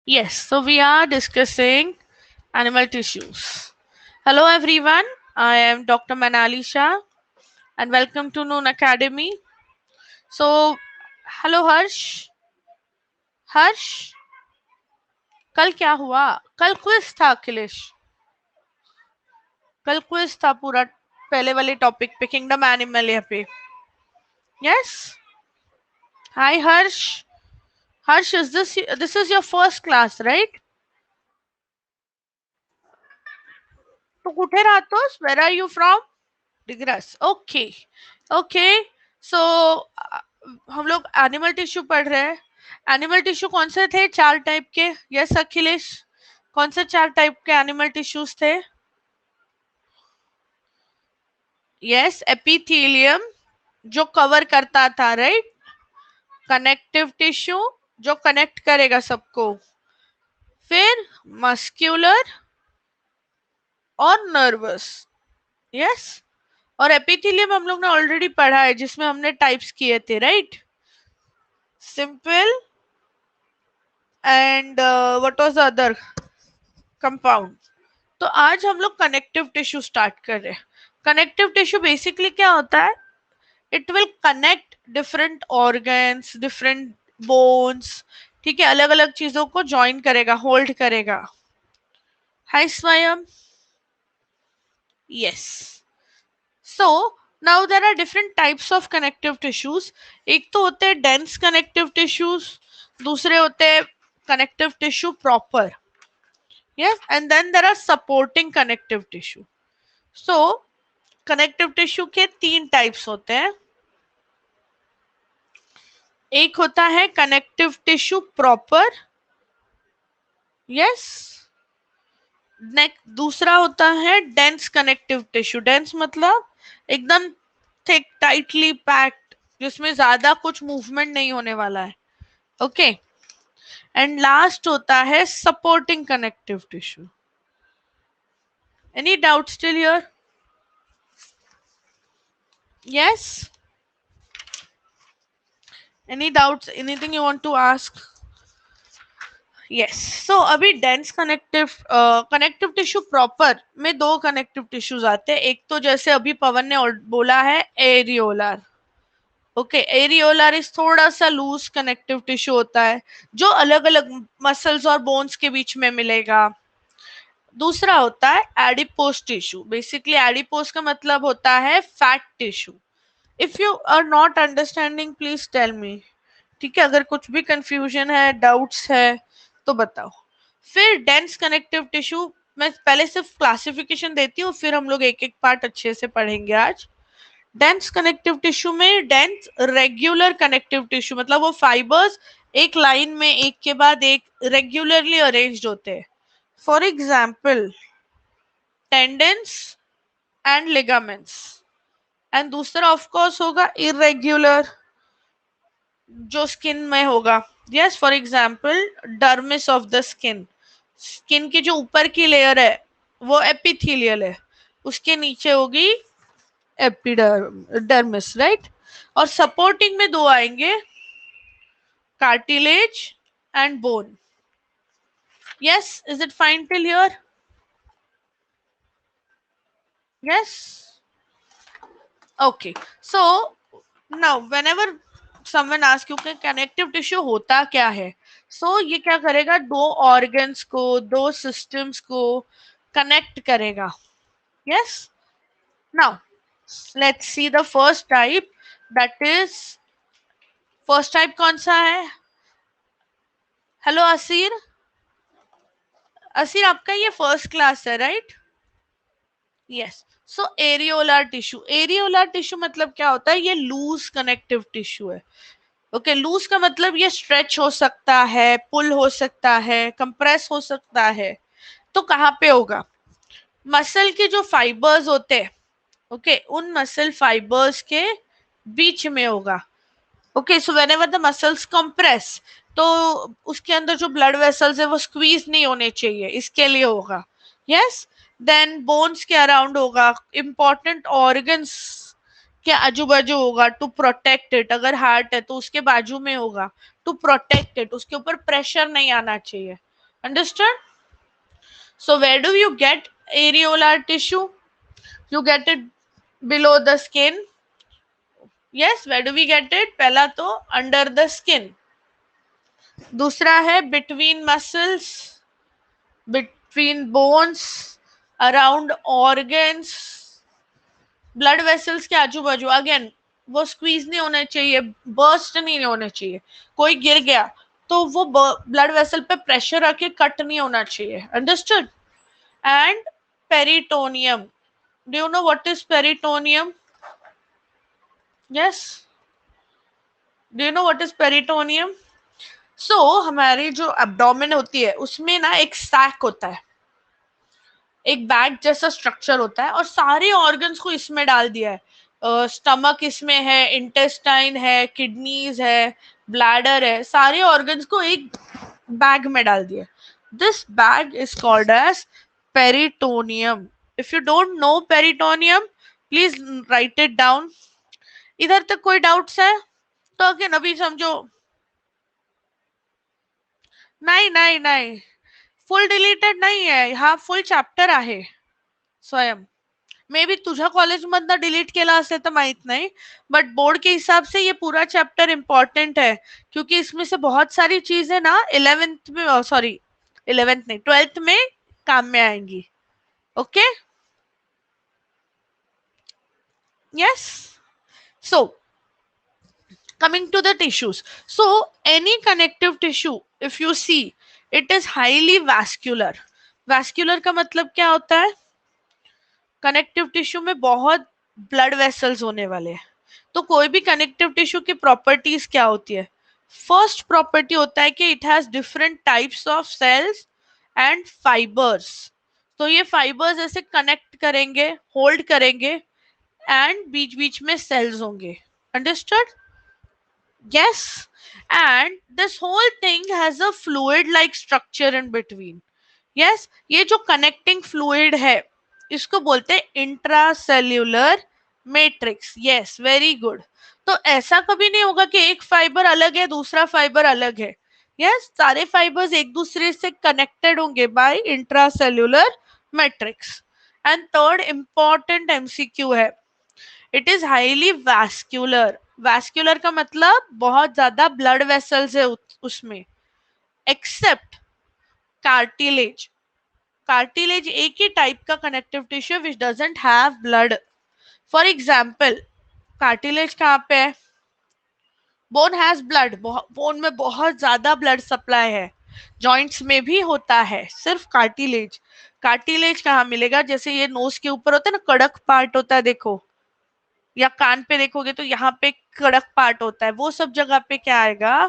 Yes, so we are discussing animal tissues. Hello everyone, I am Dr. Manali Shah and welcome to Noon Academy. So, hello Harsh. Harsh, कल क्या हुआ? कल quiz था अखिलेश. कल quiz था पूरा पहले वाले टॉपिक पे किंगडम एनिमल यहाँ पे. Yes? Hi Harsh. Harsh, is this is your first class, right? तो कुठे राहतोस? Where are you from? Digras. Okay okay. So हम लोग एनिमल टिश्यू पढ़ रहे हैं. एनिमल टिश्यू कौन से थे? 4 टाइप के. यस अखिलेश, कौन से 4 टाइप के एनिमल टिश्यूज थे? यस, एपिथेलियम जो कवर करता था, राइट. कनेक्टिव टिश्यू जो कनेक्ट करेगा सबको. फिर मस्क्यूलर और नर्वस. यस, और एपिथेलियम हम लोग ने ऑलरेडी पढ़ा है जिसमें हमने टाइप्स किए थे, right. Simple and what was the other compound. तो आज हम लोग कनेक्टिव टिश्यू स्टार्ट कर रहे हैं. कनेक्टिव टिश्यू बेसिकली क्या होता है? It will connect different organs, different bones. ठीक है, अलग अलग चीजों को ज्वाइन करेगा, होल्ड करेगा. Hi Swayam. Yes. So now there are different types of connective tissues. एक तो होते हैं डेंस कनेक्टिव टिश्यूज, दूसरे होते हैं connective tissue proper. Yes, and then there are supporting connective tissue. So connective tissue के 3 टाइप्स होते हैं. एक होता है कनेक्टिव टिश्यू प्रॉपर. यस. दूसरा होता है डेंस कनेक्टिव टिश्यू. डेंस मतलब एकदम थिक, टाइटली पैक्ड, जिसमें ज्यादा कुछ मूवमेंट नहीं होने वाला है. ओके. एंड लास्ट होता है supporting connective tissue. Any doubt still here? Yes. Any doubts? Anything you want to ask? Yes. So अभी डेंस कनेक्टिव टिश्यू प्रॉपर में 2 कनेक्टिव टिश्यूज आते हैं. एक तो जैसे अभी पवन ने बोला है एरियोलर. ओके, एरियोलर इस थोड़ा सा लूज कनेक्टिव टिश्यू होता है जो अलग अलग मसल्स और बोन्स के बीच में मिलेगा. दूसरा होता है एडिपोज टिश्यू. बेसिकली एडिपोज का मतलब होता है fat tissue. If you are not understanding please tell me. ठीक है, अगर कुछ भी कंफ्यूजन है, डाउट्स है तो बताओ. फिर डेंस कनेक्टिव टिश्यू, मैं पहले सिर्फ क्लासिफिकेशन देती हूँ, फिर हम लोग एक एक पार्ट अच्छे से पढ़ेंगे आज. डेंस कनेक्टिव टिश्यू में डेंस रेगुलर कनेक्टिव टिश्यू मतलब वो फाइबर्स एक लाइन में एक के बाद एक रेगुलरली अरेंज्ड होते हैं. For example tendons and ligaments. And दूसरा ऑफ कोर्स होगा इरेग्युलर जो स्किन में होगा. Yes, for example dermis of the skin. Skin की जो ऊपर की लेयर है वो एपिथेलियल है, उसके नीचे होगी एपिडर्मिस, राइट. और सपोर्टिंग में 2 आएंगे, cartilage and bone. Yes, is it fine till here? Yes. Okay. So now whenever someone ask you कि कनेक्टिव टिश्यू होता क्या है, सो ये क्या करेगा? 2 ऑर्गन्स को, 2 सिस्टम्स को कनेक्ट करेगा. Yes. Now let's see the first type. That is first type कौन सा है? Hello Asir. असीर आपका ये फर्स्ट क्लास है, राइट? यस. सो एरियोलर टिश्यू. एरियोलर टिश्यू मतलब क्या होता है? ये लूज कनेक्टिव टिश्यू है. ओके, लूज का मतलब ये स्ट्रेच हो सकता है, पुल हो सकता है, कंप्रेस हो सकता है. तो कहाँ पे होगा? मसल के जो फाइबर्स होते हैं, ओके, उन मसल फाइबर्स के बीच में होगा. Okay, so whenever the muscles compress, तो उसके अंदर जो ब्लड वेसल्स है वो स्क्वीज नहीं होने चाहिए, इसके लिए होगा. यस. देन बोन्स के अराउंड होगा, इंपॉर्टेंट ऑर्गन्स के आजू बाजू होगा टू प्रोटेक्ट इट. अगर हार्ट है तो उसके बाजू में होगा टू प्रोटेक्ट इट, उसके ऊपर प्रेशर नहीं आना चाहिए. Understood? So where do you get areolar tissue? You get it below the skin. Yes, where do we get it? पहला तो under the skin. दूसरा है between muscles, between bones, around organs, blood vessels के आजू बाजू. Again वो squeeze नहीं होने चाहिए, बर्स्ट नहीं होने चाहिए. कोई गिर गया तो वो ब्लड वेसल पे प्रेशर रखे कट नहीं होना चाहिए. Understood? And peritoneum. Do you know what is peritoneum? Yes, do you know what is peritoneum? So हमारी जो एब्डोमेन होती है उसमें ना एक सैक होता है, एक बैग जैसा स्ट्रक्चर होता है, और सारे ऑर्गन्स को इसमें डाल दिया है. स्टमक इसमें है, इंटेस्टाइन है, किडनीज है, ब्लैडर है, सारे ऑर्गन्स को एक बैग में डाल दिया. This bag is called as peritoneum. If you don't know peritoneum, please write it down. इधर तक कोई डाउट्स है? तो अगेन अभी समझो. नहीं नहीं नहीं, फुल डिलीटेड नाही आहे हा, फुल चॅप्टर आहे. स्वयं मे बी तुझ्या कॉलेजमधनं डिलीट केला असेल तर माहित नाही, बट बोर्ड के हिसाब से ये पूरा चैप्टर इंपॉर्टेंट है, क्योंकि इसमें से बहुत सारी चीजें ना 11th में, सॉरी 11th नहीं 12th में काम में आएंगी. Okay, yes. So coming to the tissues. So any connective tissue, if you see, it is highly vascular. vascular का मतलब क्या होता है? कनेक्टिव टिश्यू में बहुत ब्लड वेसल्स होने वाले हैं. तो कोई भी कनेक्टिव टिश्यू की प्रॉपर्टीज क्या होती है? फर्स्ट प्रॉपर्टी होता है कि it has different types of cells and fibres. तो ये फाइबर्स ऐसे कनेक्ट करेंगे, होल्ड करेंगे, एंड बीच बीच में सेल्स होंगे. Understood? yes. And this whole thing has a fluid like structure in between. yes, ये जो कनेक्टिंग फ्लूइड है इसको बोलते हैं intracellular matrix. Yes, very good. तो ऐसा कभी नहीं होगा कि एक फाइबर अलग है दूसरा फाइबर अलग है. यस, सारे फाइबर्स एक दूसरे से कनेक्टेड होंगे by intracellular matrix. And third important MCQ है, it is highly vascular. Vascular का मतलब बहुत ज्यादा ब्लड वेसल्स है उसमें, एक्सेप्ट कार्टिलेज. कार्टिलेज एक ही टाइप का connective tissue which doesn't have blood. For example, cartilage कहाँ पे है? Bone has blood. बोन में बहुत ज्यादा ब्लड सप्लाई है. जॉइंट्स में भी होता है, सिर्फ कार्टिलेज. कार्टिलेज कहाँ मिलेगा? जैसे ये नोज के ऊपर होता है ना, कड़क पार्ट होता है, देखो, या कान पे देखोगे तो यहाँ पे कड़क पार्ट होता है, वो सब जगह पे क्या आएगा?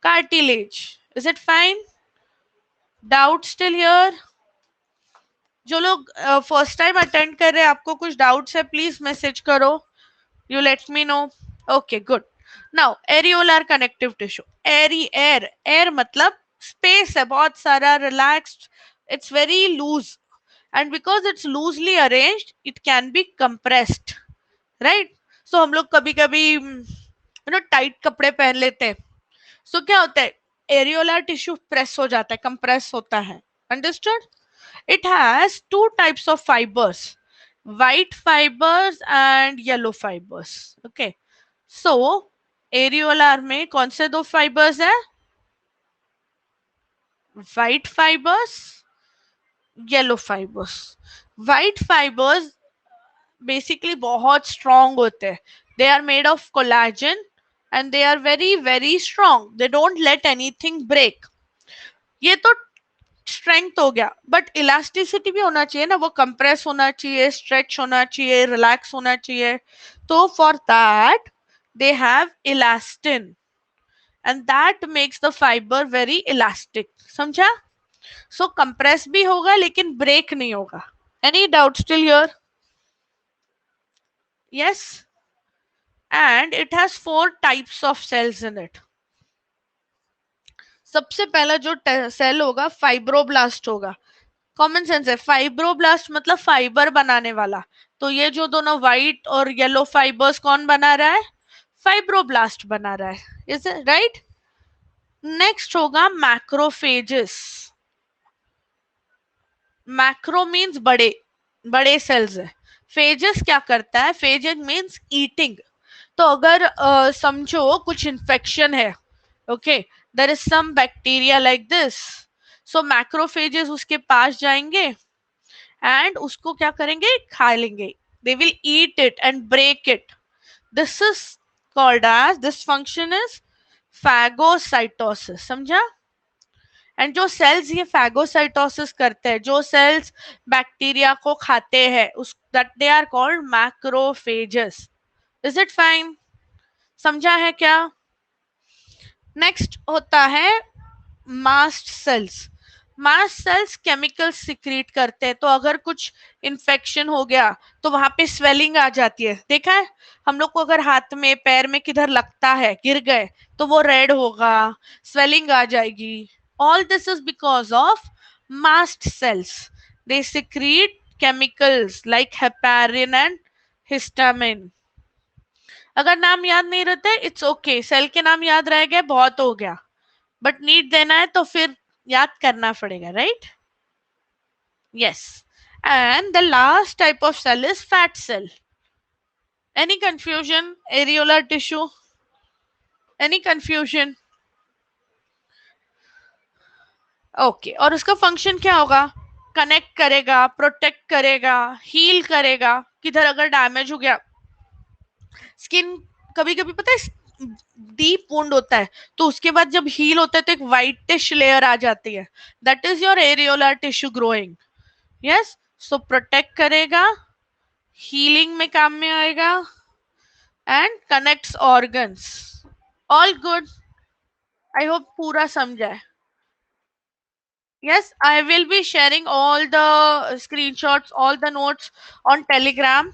Cartilage. Is it fine? Doubt still here? जो लोग फर्स्ट टाइम अटेंड कर रहे हैं, आपको कुछ डाउट्स है, प्लीज मैसेज करो, you let me know. Okay, good. Now areolar connective tissue. Air, air मतलब स्पेस है बहुत सारा, relaxed, it's very loose, and because it's loosely arranged it can be compressed. Right? So हम लोग कभी कभी टाइट कपड़े पहन लेते हैं, सो क्या होता है? एरियोलर टिश्यू प्रेस हो जाता है, कंप्रेस होता है. Understood? It has two types of fibers, white fibers and yellow fibers. Okay. So, areolar में कौन से दो fibers है? White fibers, yellow fibers. White fibers basically बहुत strong होते हैं. They are made of collagen and they are very very strong. They don't let anything break. ये तो स्ट्रेंथ हो गया, बट इलास्टिसिटी भी होना चाहिए ना, वो कंप्रेस होना चाहिए, स्ट्रेच होना चाहिए, रिलैक्स होना चाहिए. तो for that they have elastin and that makes the fibre very elastic. समझा? सो कंप्रेस भी होगा लेकिन ब्रेक नहीं होगा. Any doubt still here? Yes. And it has 4 types of cells in it. सबसे पहला जो सेल होगा फाइब्रोब्लास्ट होगा. कॉमन सेंस है, फाइब्रोब्लास्ट मतलब फाइबर बनाने वाला. तो ये जो दोनों व्हाइट और येलो फाइबर्स कौन बना रहा है? फाइब्रोब्लास्ट बना रहा है. Is it right? नेक्स्ट होगा मैक्रोफेजेस. मैक्रो मीन्स बड़े बड़े सेल्स है। फेजेस क्या करता है? Phages means eating. तो अगर समझो कुछ इन्फेक्शन है, okay, there is some bacteria like this, so macrophages उसके पास जाएंगे एंड उसको क्या करेंगे? खा लेंगे। They will eat it and break it. This is called as, this function is phagocytosis. समझा? एंड जो सेल्स ये फैगोसाइटोसिस करते हैं, जो सेल्स बैक्टीरिया को खाते हैं, उस that they are called macrophages. Is it fine? समझा है क्या? नेक्स्ट होता है mast cells. Mast cells chemical secrete करते हैं। तो अगर कुछ इन्फेक्शन हो गया तो वहां पे स्वेलिंग आ जाती है। देखा है हम लोग को? अगर हाथ में पैर में किधर लगता है, गिर गए, तो वो रेड होगा, स्वेलिंग आ जाएगी। All this is because of mast cells. They secrete chemicals like heparin and histamine. अगर नाम याद नहीं रहते, इट्स ओके, सेल के नाम याद रह गए बहुत हो गया, बट नीट देना है तो फिर याद करना पड़ेगा, right? Yes. And the last type of cell is fat cell. Any confusion? Areolar tissue? Any confusion? Okay, और उसका फंक्शन क्या होगा? कनेक्ट करेगा, प्रोटेक्ट करेगा, हील करेगा। किधर अगर डैमेज हो गया, स्किन कभी कभी पता है डीप वुंड होता है, तो उसके बाद जब हील होता है तो एक व्हाइटिश लेयर आ जाती है, that is your areolar tissue growing. Yes, so protect करेगा, हीलिंग में काम में आएगा, and connects organs. All good? I hope पूरा समझा है। Yes, I will be sharing all the screenshots, all the notes on Telegram,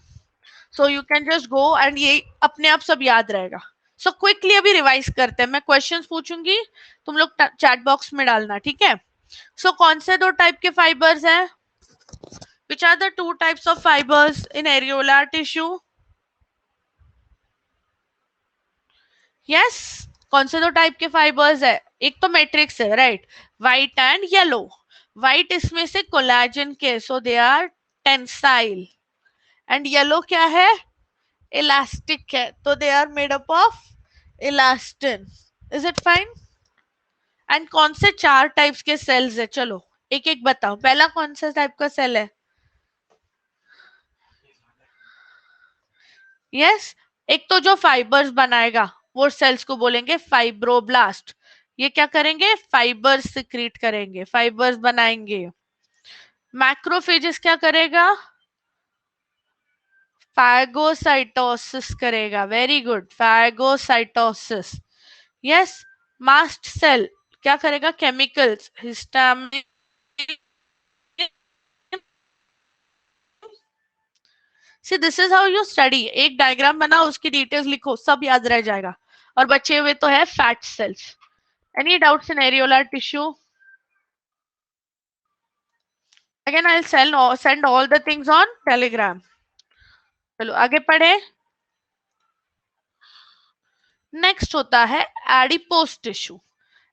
so you can just go and ये अपने आप सब याद रहेगा। So quickly अभी रिवाइज करते हैं, मैं क्वेश्चंस पूछूंगी, तुम लोग चैट बॉक्स में डालना, ठीक है? So कौन से दो टाइप के फाइबर्स हैं? Which are the two types of fibers in areolar tissue? Yes, कौन से दो टाइप के फाइबर्स है? एक तो मैट्रिक्स है, right, white and yellow. White इसमें से कोलेजन के, so they are tensile. And yellow क्या है? इलास्टिक है, तो they are made up of elastin. Is it fine? And कौन से चार टाइप्स के सेल्स है? चलो एक एक बताओ। पहला कौन सा टाइप का सेल है? यस, एक तो जो फाइबर्स बनाएगा वो सेल्स को बोलेंगे फाइब्रोब्लास्ट। ये क्या करेंगे? फाइबर्स सिक्रीट करेंगे, फाइबर्स बनाएंगे। मैक्रोफेजेस क्या करेगा? फैगोसाइटोसिस करेगा। Very good, phagocytosis. Yes, mast cell क्या करेगा? Chemicals, histamine. See this is how you study. एक डायग्राम बनाओ, उसकी डिटेल्स लिखो, सब याद रह जाएगा। और बचे हुए तो है fat cells. Any doubts in areolar tissue? Again, I'll send all the things on Telegram. चलो आगे पढ़े। नेक्स्ट होता है एडिपोस टिश्यू।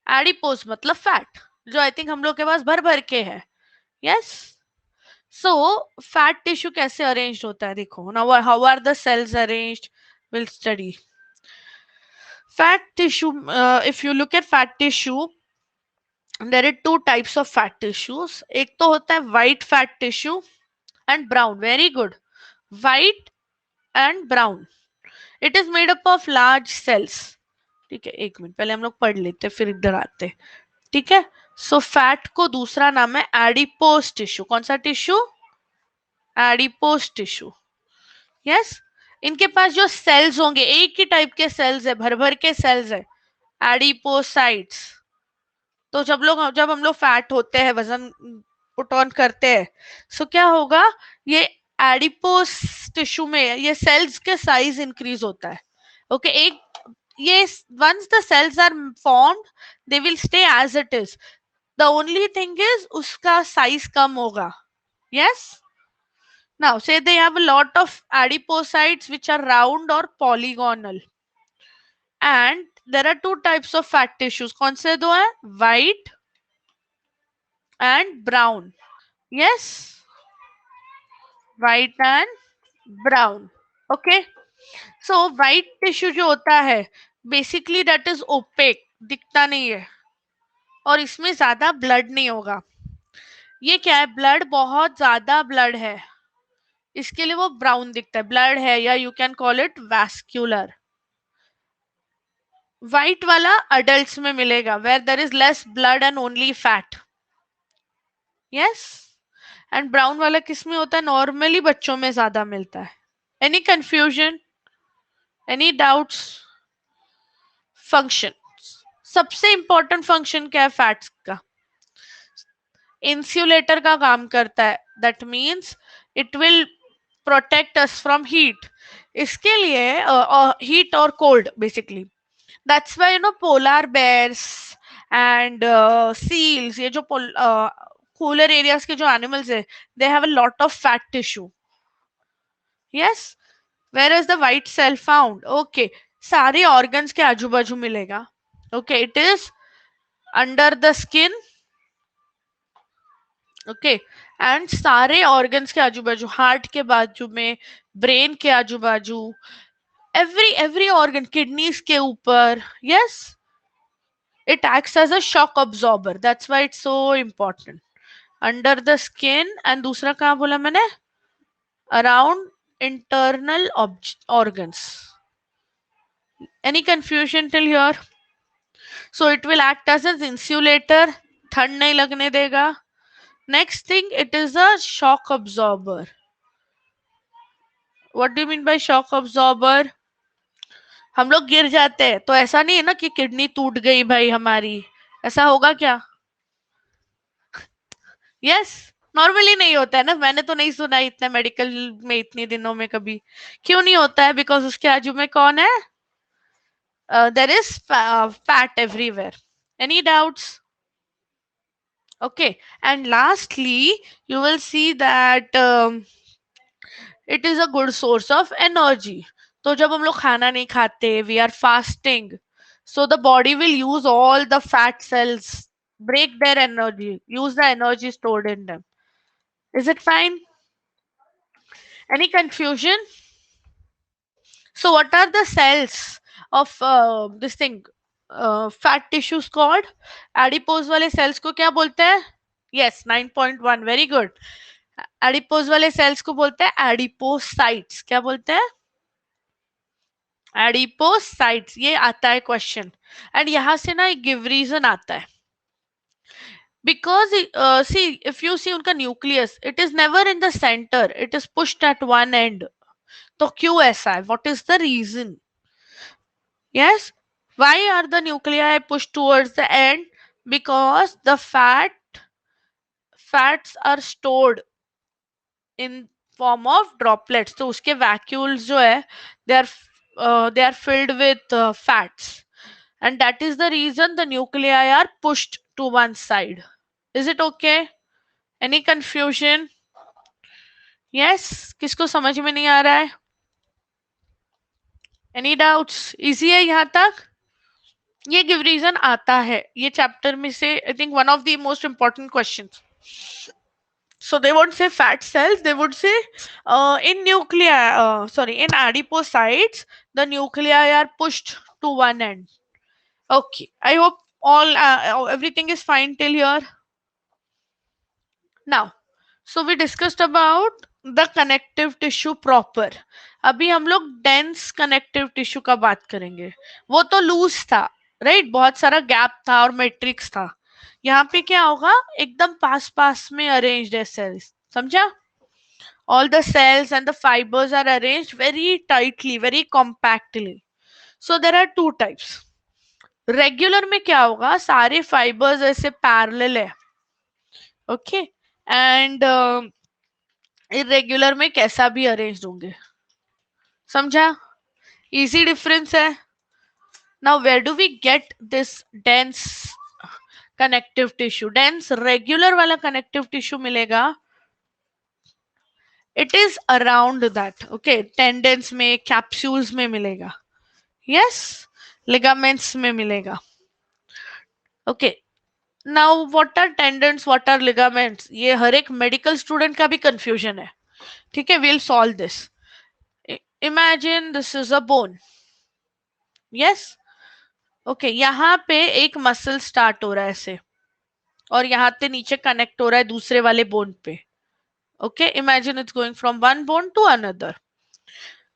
एडिपोस मतलब फैट, जो आई थिंक हम लोग के पास भर भर के है। यस, सो फैट टिश्यू कैसे अरेंज होता है? देखो now, how are the cells arranged, will study fat tissue. If you look at fat tissue, there are two types of fat tissues. एक तो होता है white fat tissue and brown. Very good, white and brown. It is made up of large cells. ठीक है, एक minute पहले हम लोग पढ़ लेते फिर इधर आते। ठीक है, सो फैट को दूसरा नाम है एडिपोस टिश्यू। कौन सा टिश्यू? Adipose tissue. यस, इनके पास जो सेल्स होंगे, एक ही टाइप के सेल्स है, भर भर के सेल्स है, एडिपोसाइट्स। तो जब हम लोग फैट होते हैं, वजन पुट ऑन करते हैं, सो क्या होगा? ये एडिपोस टिश्यू में ये सेल्स के साइज इंक्रीज होता है। ओके, एक ये once the cells are formed, they will stay as it is. The only thing is उसका size कम होगा। Yes, now say they have a lot of adipocytes which are round or polygonal, and there are two types of fat tissues। कौन से दो है? White and brown। Yes, white and brown. Okay, so white tissue जो होता है basically that is opaque, दिखता नहीं है और इसमें ज्यादा ब्लड नहीं होगा. ये क्या है, ब्लड बहुत ज्यादा ब्लड है, इसके लिए वो ब्राउन दिखता है. ब्लड है या you can call it vascular. White वाला अडल्ट्स में मिलेगा where there is less blood and only fat. Yes, and brown वाला किस में होता है, नॉर्मली बच्चों में ज्यादा मिलता है. Any confusion, any doubts? Function, सबसे इंपॉर्टेंट फंक्शन क्या है फैट्स का, इंसुलेटर का काम करता है. That means it will protect us from heat. इसके लिए हीट और cold basically. That's why you know polar bears and seals, ये जो कूलर एरियाज के जो एनिमल्स है, they have a lot of fat tissue. Yes, where is the white cell found? Okay, सारे organs के आजू बाजू मिलेगा. Okay, it is under the skin. Okay, and सारे ऑर्गन्स के आजू बाजू, हार्ट के बाजू में, ब्रेन के आजू बाजू, एवरी ऑर्गन, किडनीज के ऊपर. Yes, it acts as a shock absorber. That's why it's so important. Under the skin, and दूसरा कहाँ बोला मैंने, around internal organs. Any confusion till here? So it will act as an insulator, ठंड नहीं लगने देगा. Next thing, it is a shock absorber. What do you mean by shock absorber? हम लोग गिर जाते हैं तो ऐसा नहीं है ना कि किडनी टूट गई भाई हमारी, ऐसा होगा क्या? यस, नॉर्मली नहीं होता है ना, मैंने तो नहीं सुना इतना मेडिकल में इतने दिनों में कभी. क्यों नहीं होता है? बिकॉज उसके आजू में कौन है, there is fat everywhere. Any doubts? okay, and lastly you will see that it is a good source of energy. तो जब हम लोग खाना नहीं खाते, we are fasting, so the body will use all the fat cells, break their energy, use the energy stored in them. Is it fine? Any confusion? So what are the cells of this thing, fat tissues called? Adipose वाले cells को क्या बोलते हैं? Yes, 9.1, very good. Adipose वाले cells को बोलते हैं adipocytes. क्या बोलते हैं? Adipocytes. ये आता है question. And यहाँ से ना एक give reason आता है. Because see, if you see उनका nucleus, it is never in the center. It is pushed at one end. तो क्यों ऐसा है? What is the reason? Yes. Why are the nuclei pushed towards the end? Because the fats are stored in form of droplets. तो उसके vacuoles जो है, they are filled with fats, and that is the reason the nuclei are pushed to one side. Is it okay? Any confusion? Yes. किसको समझ में नहीं आ रहा है? Any doubts? Easy है यहाँ तक? ये गिव रीजन आता है ये चैप्टर में से, I think one of the most important questions. So they won't say fat cells, they would say in nuclei, sorry, in adipocytes, the nuclei are pushed to one end. Okay, I hope all everything is fine till here. Now, so we discussed about the connective tissue proper. अभी हम लोग dense connective tissue का बात करेंगे. वो तो loose था, right? बहुत सारा gap था और matrix था. यहाँ पे क्या होगा, एकदम पास पास में arranged है cells. समझा? All the cells and the fibers are arranged very tightly, very compactly. So there are two types. Regular में क्या होगा, सारे fibers ऐसे parallel है. Okay, and irregular में कैसा भी अरेंज होंगे. समझा? इजी डिफरेंस है. Now where do we get this dense connective tissue? Dense regular वाला कनेक्टिव टिश्यू मिलेगा, it is around that. Okay, tendons में, कैप्सूल्स में मिलेगा. यस, लिगामेंट्स में मिलेगा. Okay, now what are tendons, what are ligaments, ये हर एक मेडिकल स्टूडेंट का भी कंफ्यूजन है. ठीक है, will solve this. Imagine this is a bone. Yes. Okay, यहाँ पे एक मसल स्टार्ट हो रहा है ऐसे, और यहाँ से नीचे कनेक्ट हो रहा है दूसरे वाले बोन पे. Okay, imagine it's going from one bone to another.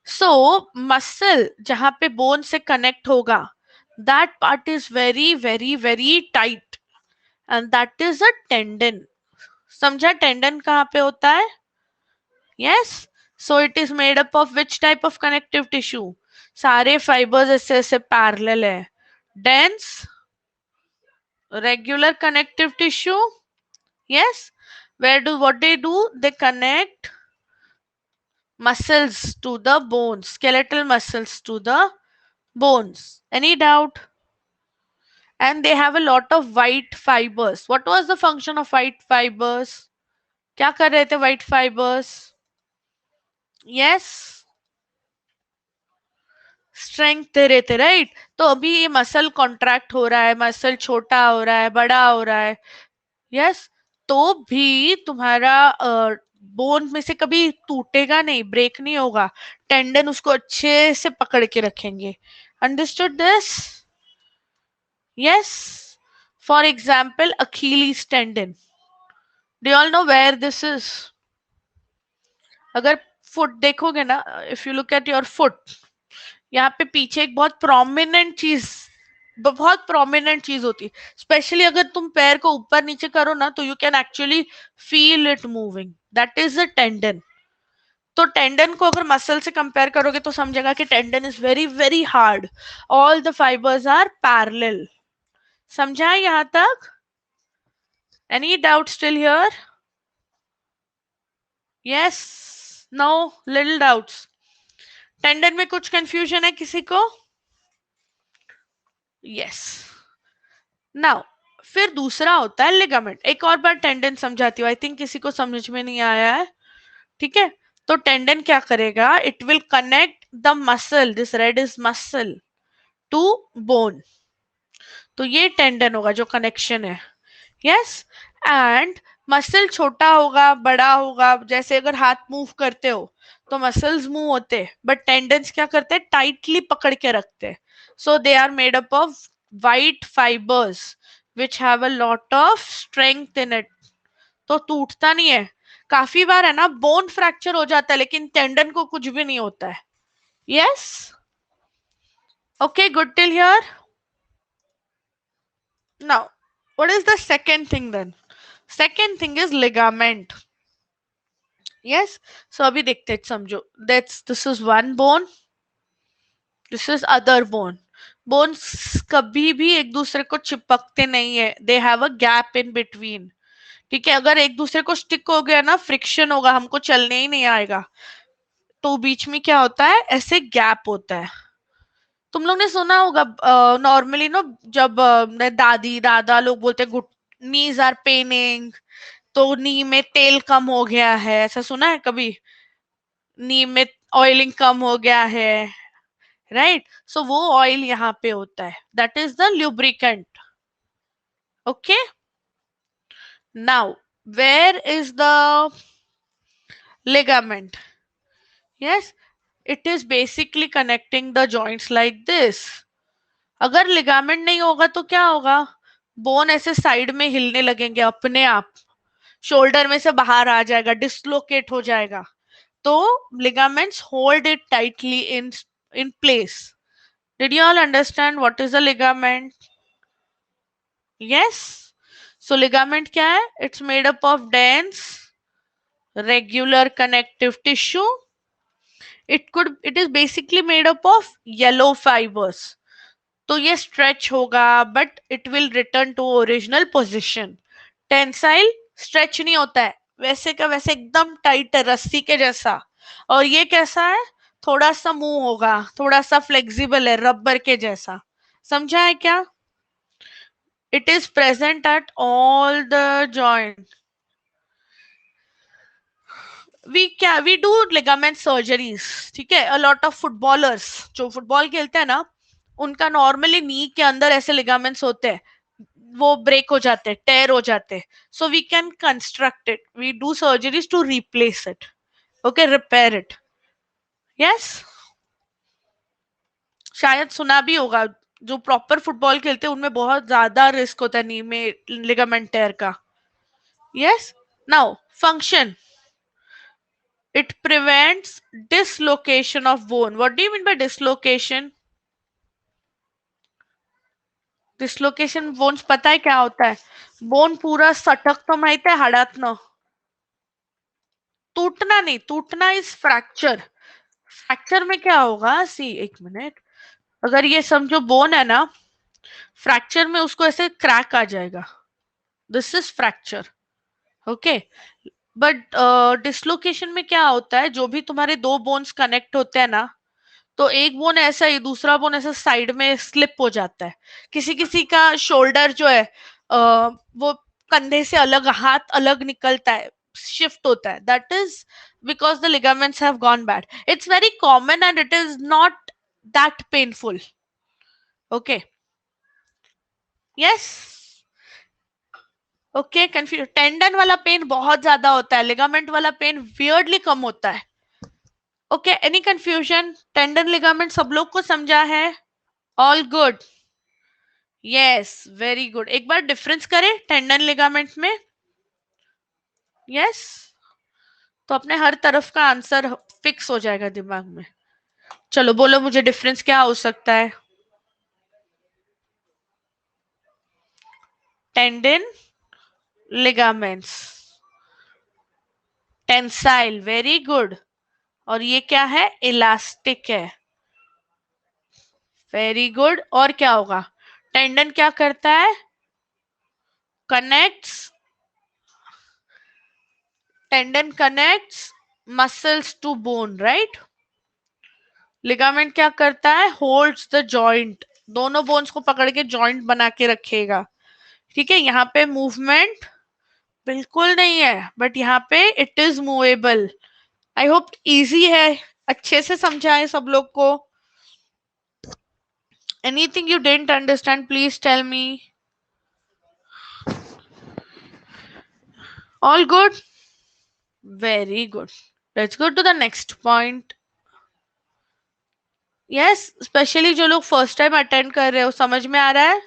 So muscle जहां पे बोन से कनेक्ट होगा, that part is very very very tight, and that is a tendon. समझा टेंडन कहाँ पे होता है? Yes. So it is made up of which type of connective tissue? सारे फाइबर्स ऐसे ऐसे पैरेलल है. Dense regular connective tissue. Yes. Where do what they do? They connect muscles to the bones, skeletal muscles to the bones. Any doubt? And they have a lot of white fibers. What was the function of white fibers? क्या कर रहे थे white fibers? Yes. Strength दे रहे थे, right? तो अभी ये muscle contract हो रहा है, मसल छोटा हो रहा है, बड़ा हो रहा है. यस. तो भी तुम्हारा बोन में से कभी टूटेगा नहीं, ब्रेक नहीं होगा. टेंडन उसको अच्छे से पकड़ के रखेंगे. Understood this? Yes. For example Achilles tendon. Do all know where this is? अगर फुट देखोगे ना, if you look at your foot, यहाँ पे पीछे एक बहुत प्रोमिनेंट चीज होती है. स्पेशली अगर तुम पैर को ऊपर नीचे करो ना, तो you can actually feel it moving. That is a tendon. तो टेंडन को अगर मसल से कंपेयर करोगे तो समझेगा कि tendon is very very hard. All the fibres are parallel. समझा यहां तक? Any doubt still here? Yes. No? Little doubts? Tendon में कुछ कंफ्यूजन है किसी को? यस. नाउ फिर दूसरा होता है लिगामेंट. एक और बार टेंडन समझाती हूँ, आई थिंक किसी को समझ में नहीं आया है. ठीक है, तो टेंडन क्या करेगा? It will connect the muscle, this red is muscle, to bone. तो ये टेंडन होगा जो कनेक्शन है. यस. एंड मसल छोटा होगा, बड़ा होगा. जैसे अगर हाथ मूव करते हो तो मसल्स मूव होते, बट टेंडन्स क्या करते हैं? टाइटली पकड़ के रखते. So they are made up of white fibres which have a lot of strength in it. तो टूटता नहीं है. काफी बार है ना बोन फ्रैक्चर हो जाता है, लेकिन टेंडन को कुछ भी नहीं होता है. Yes. Okay, good till here. Now what is the second thing then? Second thing is ligament. Yes. So अभी देखते हैं, समझो. This is one bone, this is other bone. Bones कभी भी एक दूसरे को चिपकते नहीं है. They have a gap in between. ठीक है, अगर एक दूसरे को स्टिक हो गया ना, फ्रिक्शन होगा, हमको चलने ही नहीं आएगा. तो बीच में क्या होता है? ऐसे गैप होता है. तुम लोग ने सुना होगा नॉर्मली नो, जब दादी दादा लोग बोलते नीज आर पेनिंग, तो नी में तेल कम हो गया है. ऐसा सुना है कभी? नी में ऑयलिंग कम हो गया है, राइट? सो वो ऑयल यहाँ पे होता है, that is the lubricant. Okay. Now where is the ligament? Yes, it is basically connecting the joints like this. अगर लिगामेंट नहीं होगा तो क्या होगा? बोन ऐसे साइड में हिलने लगेंगे अपने आप, शोल्डर में से बाहर आ जाएगा, डिसलोकेट हो जाएगा. तो ligaments hold it tightly in place. Did you all understand what is a ligament? Yes. So ligament क्या है? It's made up of dense regular connective tissue. It is basically made up of yellow fibers. तो ये stretch होगा, but it will return to original position. Tensile stretch नहीं होता है, वैसे का वैसे एकदम टाइट है, रस्सी के जैसा. और ये कैसा है? थोड़ा सा मूव होगा, थोड़ा सा फ्लेक्सिबल है, रबर के जैसा. समझा है क्या? It is present at all the joint. We do ligament surgeries. ठीक है, अ लॉट ऑफ फुटबॉलर्स जो फुटबॉल खेलते हैं ना, उनका नॉर्मली नी के अंदर ऐसे लिगामेंट्स होते हैं. वो ब्रेक हो जाते हैं, टेयर हो जाते हैं, so we can construct it, we do surgeries to replace it, okay, repair it. Yes, शायद सुना भी होगा, जो प्रॉपर फुटबॉल खेलते हैं उनमें बहुत ज्यादा रिस्क होता है नी में लिगामेंट टेयर का। Yes, now function, it prevents dislocation of bone. What do you mean by dislocation? Dislocation bones पता है क्या होता है? बोन पूरा सटक तो माहित है हाडात न, टूटना नहीं, टूटना इज फ्रैक्चर। फ्रैक्चर में क्या होगा, सी एक मिनट, अगर ये समझो बोन है ना, फ्रैक्चर में उसको ऐसे क्रैक आ जाएगा, this is fracture, okay. But dislocation में क्या होता है, जो भी तुम्हारे दो बोन्स कनेक्ट होते हैं ना, तो एक बोन ऐसा ही, दूसरा बोन ऐसा साइड में स्लिप हो जाता है। किसी किसी का शोल्डर जो है वो कंधे से अलग, हाथ अलग निकलता है, शिफ्ट होता है, that is because the ligaments have gone bad. It's very common and it is not that painful, okay. Yes, okay, confuse, tendon वाला पेन बहुत ज्यादा होता है, लिगामेंट वाला पेन वियर्डली कम होता है, okay. Any confusion? Tendon ligament सब लोग को समझा है? All good? Yes, very good. एक बार डिफरेंस करें टेंडन लिगामेंट में। यस, तो अपने हर तरफ का आंसर फिक्स हो जाएगा दिमाग में। चलो बोलो मुझे, डिफरेंस क्या हो सकता है? Tendon ligaments, tensile, very good. और ये क्या है? इलास्टिक है, वेरी गुड। और क्या होगा? टेंडन क्या करता है? Connects, tendon connects muscles to bone, right. Ligament क्या करता है? होल्ड्स द जॉइंट, दोनों बोन्स को पकड़ के जॉइंट बना के रखेगा, ठीक है। यहाँ पे मूवमेंट बिल्कुल नहीं है, बट यहाँ पे it is movable. I hope easy है, अच्छे से समझा है सब लोग को। Anything you didn't understand please tell me. All good, very good. Let's go to the next point. Yes, specially जो लोग फर्स्ट टाइम अटेंड कर रहे हो, समझ में आ रहा है?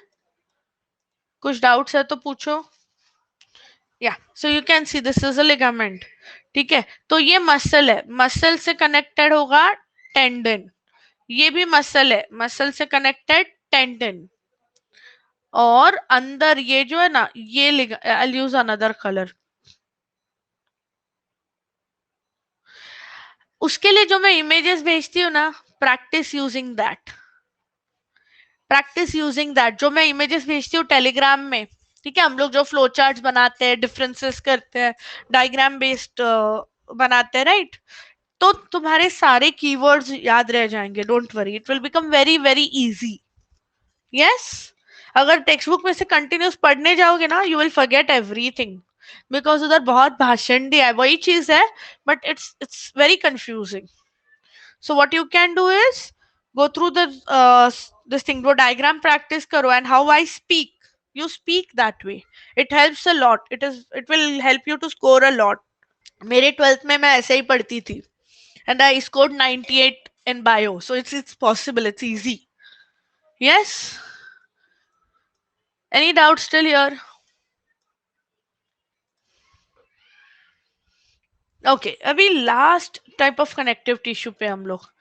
कुछ डाउट्स है तो पूछो। या so you can see this is a ligament, ठीक है। तो ये मसल है, मसल से कनेक्टेड होगा टेंडन, ये भी मसल है, मसल से कनेक्टेड टेंडन। और अंदर ये जो है ना, ये आई यूज अनदर कलर, उसके लिए जो मैं इमेजेस भेजती हूँ ना, practice using that, practice using that, जो मैं इमेजेस भेजती हूँ टेलीग्राम में, ठीक है। हम लोग जो फ्लो चार्ट्स बनाते हैं, डिफरेंसेस करते हैं, डायग्राम बेस्ड बनाते हैं, राइट। तो तुम्हारे सारे कीवर्ड्स याद रह जाएंगे, don't worry, it will become very very easy. Yes, अगर टेक्स्ट बुक में से कंटिन्यूस पढ़ने जाओगे ना, you will forget everything, because उधर बहुत भाषण दिया है, वही चीज है, but it's very confusing. So what you can do is go through the this thing, वो diagram practice करो, and how I speak, you speak that way, it helps a lot, it will help you to score a lot। मेरे 12th में मैं ऐसे ही पढ़ती थी, and I scored 98 in bio, so it's possible, it's easy। Yes, any doubt still here? Okay, अभी last type of connective tissue पे हम लोग,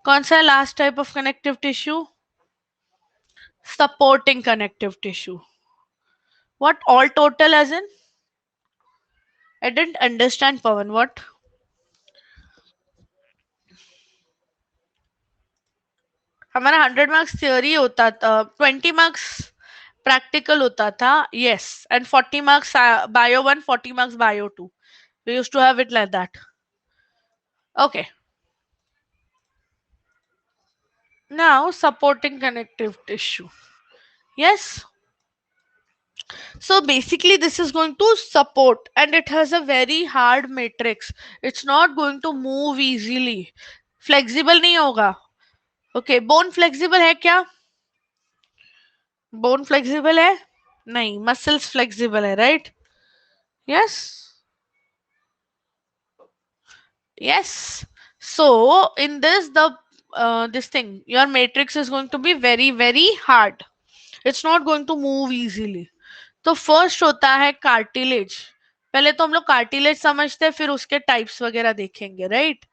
कौन सा last type of connective tissue? Supporting connective tissue. What all total as in? I didn't understand Pawan, what? हमारा 100 marks theory होता था, 20 marks practical होता था, yes, and 40 marks bio 1, 40 marks bio 2, we used to have it like that, okay. Now supporting connective tissue, yes, so basically this is going to support, and it has a very hard matrix, it's not going to move easily, flexible नहीं होगा, okay। Bone flexible है क्या? Bone flexible है? नहीं, muscles flexible है, right? Yes, yes. So in this, the this thing, your matrix is going to be very very hard. It's not going to move easily. तो first होता है cartilage. पहले तो हम लोग कार्टिलेज समझते हैं, फिर उसके टाइप्स वगैरह देखेंगे, right?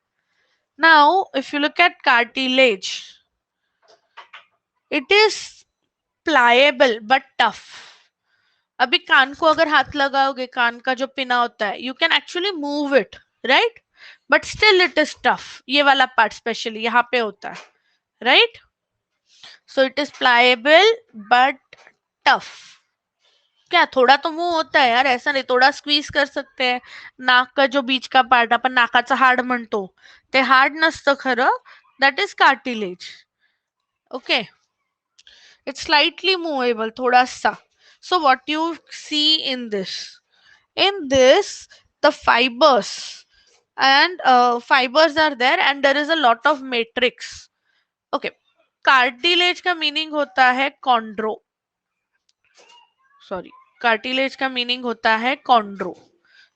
Now if you look at cartilage, it is pliable but tough. अभी कान को अगर हाथ लगाओगे, कान का जो पिना होता है, you can actually move it, right? But still it is tough. ये वाला पार्ट स्पेशली यहाँ पे होता है, right? So it is pliable but tough. क्या थोडा तो मूव होता है यार, ऐसा नाही, थोडा स्क्वीज कर सकते हैं. नाक का जो बीच का पार्ट, आपण नाकाचं हाड म्हणतो, ते हाड नसतं खरं, that is cartilage. Okay, it's slightly movable, थोड़ा सा. So what you see in this, the fibers and fibers are there, and there is a lot of matrix. Okay, cartilage का मीनिंग होता है कॉन्ड्रो. सॉरी, कार्टिलेज का meaning होता है chondro.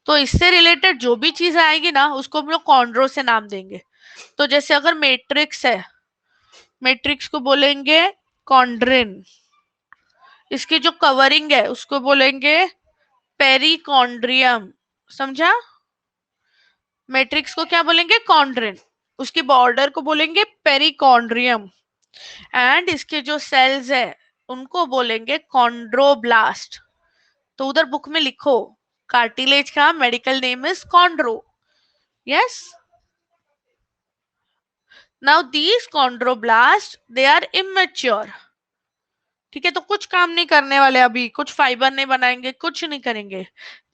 तो इससे रिलेटेड जो भी चीज आएगी ना, उसको हम लोग कॉन्ड्रो से नाम देंगे. तो जैसे अगर मैट्रिक्स है, मैट्रिक्स को बोलेंगे कॉन्ड्रिन. इसकी जो कवरिंग है उसको बोलेंगे पेरिकॉन्ड्रियम. समझा? मैट्रिक्स को क्या बोलेंगे? कॉन्ड्रिन. उसकी बॉर्डर को बोलेंगे पेरिकॉन्ड्रियम. एंड इसके जो सेल्स है उनको बोलेंगे कॉन्ड्रोब्लास्ट. तो उधर बुक में लिखो, कार्टिलेज का medical name is chondro. Yes. Now these chondroblast, they are immature. ठीक है, तो कुछ काम नहीं करने वाले, अभी कुछ फाइबर नहीं बनाएंगे, कुछ नहीं करेंगे.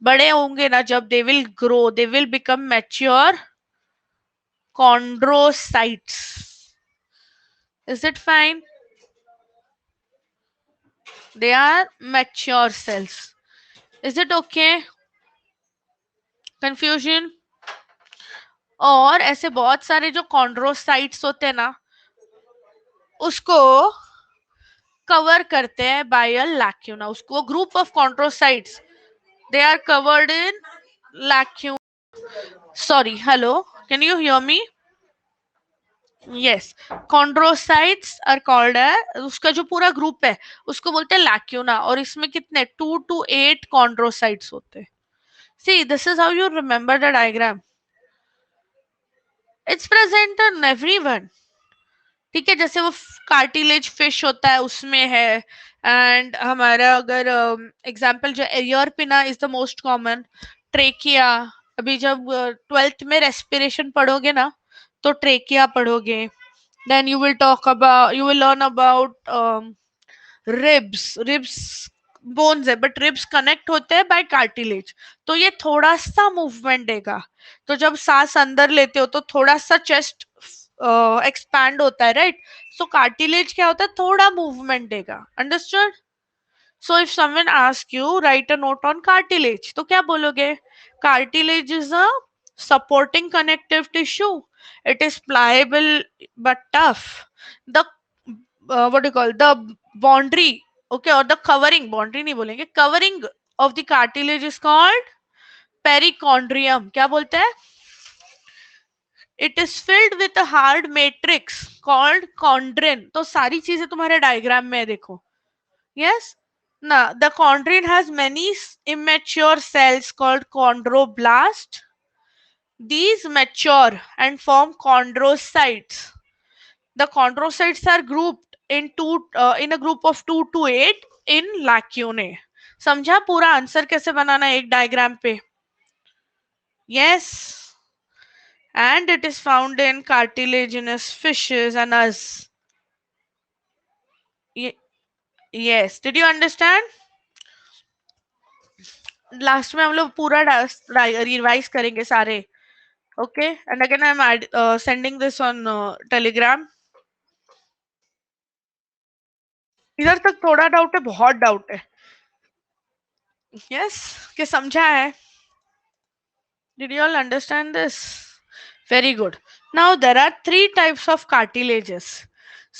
बड़े होंगे ना जब, they will grow, they will become mature chondrocytes. Is it fine? They are mature cells. Is it okay? Confusion? और ऐसे बहुत सारे जो कॉन्ड्रोसाइट्स होते हैं ना, उसको कवर करते हैं बाय अ लैक्यूना. उसको group of chondrocytes, they are covered in lacuna. Sorry, hello, can you hear me? Yes, chondrocytes are called है, उसका जो पूरा ग्रुप है उसको बोलते हैं लैक्यूना. और इसमें कितने 2 to 8 कॉन्ड्रोसाइट्स होते हैं. See, this is how you remember the diagram. It's present in everyone. ठीक है, जैसे वो कार्टिलेज फिश होता है उसमें है. एंड हमारा अगर एग्जांपल जो एयर पिना is the most common. Trachea, अभी जब 12th में रेस्पिरेशन पढ़ोगे ना, तो ट्रेकिया पढ़ोगे. then you will learn about ribs bones है, बट रिब्स कनेक्ट होते हैं बाय कार्टिलेज. तो ये थोड़ा सा मूवमेंट देगा. तो जब सांस अंदर लेते हो तो थोड़ा सा चेस्ट एक्सपैंड होता है, राइट? सो कार्टिलेज क्या होता है? थोड़ा मूवमेंट देगा. Understood? So if someone ask you right a note on cartilage, तो क्या बोलोगे? Cartilage is a supporting connective tissue. It is pliable but tough. The what do you call the boundary, okay, or the covering, boundary नहीं बोलेंगे, covering of the cartilage is called perichondrium. क्या बोलते हैं? It is filled with a hard matrix called chondrin. तो सारी चीजें तुम्हारे diagram में है, देखो. Yes. Now the chondrin has many immature cells called chondroblast. These mature and form chondrocytes. The chondrocytes are grouped in a group of 2 to 8 in lacunae. समझा पूरा answer कैसे बनाना है एक डायग्राम पे? Yes. And it is found in cartilaginous fishes and us. Yes. Did you understand? Last में हम लोग पूरा रिवाइज करेंगे सारे. Okay, and again I'm sending this on Telegram. इधर तक थोड़ा डाउट है, बहुत डाउट है. Yes, कि समझा है? Did you all understand this? Very good. Now there are 3 types of cartilages.